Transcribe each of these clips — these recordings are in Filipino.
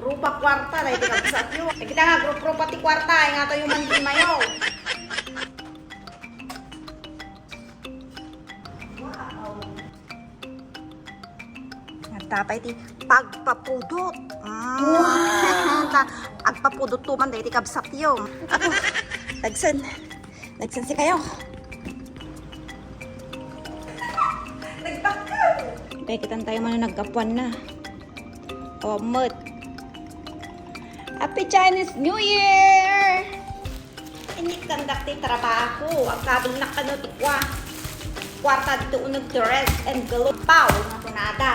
Rupa kwarta dahil di kabsat yun. Kita nga grup pati kwarta nga to yung mandi mayo. Tapay ti pagpapudot. Agpapudot tuman dahil ti kabsat yung. Ako, nagsan si kayo. Nagbakal. Pekitan tayo man nagkapuan na. Omot. Happy Chinese New Year! Hindi kandak ti trabaho. Ang kabel na kanotikwa. Kwarta dito unag to rest and galupaw na punada.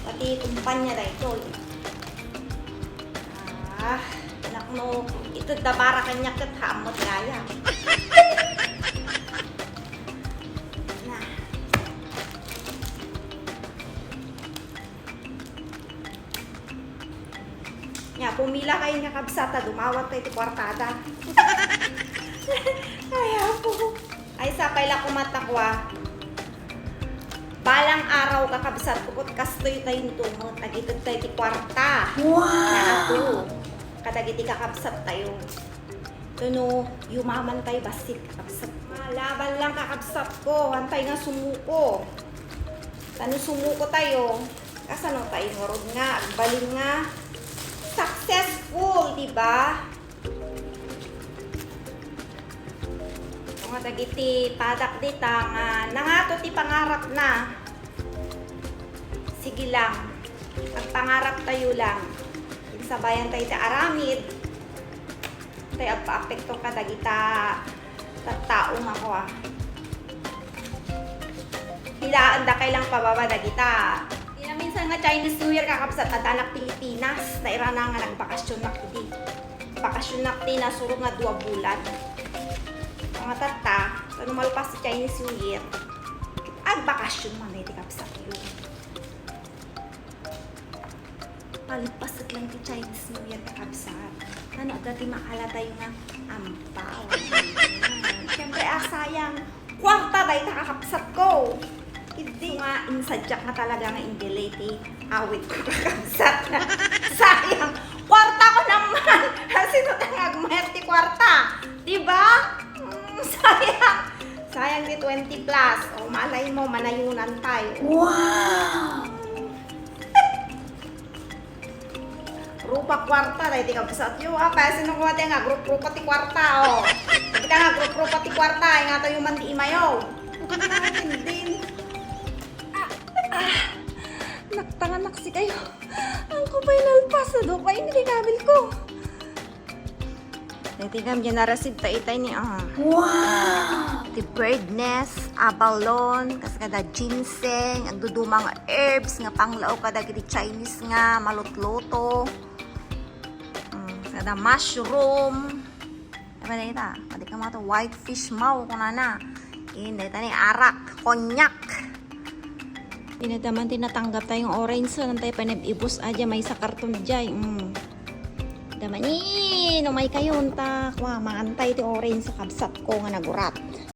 Pati kumpanya na ito. Anak mo, ito dabara kanya kathamot gaya. Na. Nya, pumila kayo nga kabsata, dumawat tayo ti kwartada. Ayaw po. Ay, sapay lang kumatakwa. Balang araw kakabsat ko kastoy tayo tumot. Nagitod tayo ti kwarta. Wow! Na ako. Kadagiti kakabsat tayo. Tuno, yumaman tayo basit kakabsat. Laban lang kakabsat ko. Antay nga sumuko. Tano sumuko tayo. Kasano tayo ngorod nga. Agbaling nga. Successful, diba? Dagiti padak dita nga nangato ti pangarap na. Sige lang. Magpangarap tayo lang. Sabayan tayo ti aramid. Tayo agpa-apekto ka dagita tattaong ako Hilaan da kay lang pababa dagita. Di na minsan nga Chinese New Year kakabsat at anak Pilipinas. Naira na nga nagbakasyon na kiti. Bakasyon na kiti na surong nga 2 bulan. Mga tata, sa numalpas sa Chinese New Year, agbakasyon man na itikapsat yun. Palipasat lang ti Chinese New Year kakabsat. Ano, dati maala tayo nga ampaw. Siyempre, sayang. Kwarta tayo kakabsat ko. Hindi nga, insadyak nga talaga nga indelete. Awit ko kakabsat na. Sayang. Kwarta ko naman. Sino tayo agmayat ti kwarta? Diba? Sayang ni 20 plus. O malay mo, manayunan tayo. Wow! Rupa kwarta, dahil di ka basat yun. Kasi nung kumati nga, grup ti kwarta, o. Kita nga, grup ti kwarta, nga tayo mandi imayo. Din. Naktanganak si kayo. Ang kupay nalpas na do, pa hindi kabil ko. Natigam dyan na-receive tayo ni Wow! The bird nest, abalone, kasi kada ginseng, ang dudumang herbs, nga panglao kada giti Chinese nga, malutluto. Kada mushroom. Apa na ita? Pwede ka mga white fish maw, kung na. Hindi, ito ni arak, konyak. Pinadaman tinatanggap tayong orange, so nang tayo panibibus aja, may sa karton dyan. Damani, no may kayo unta. Wa maantay ti orange sa kabsat ko nga nagurat.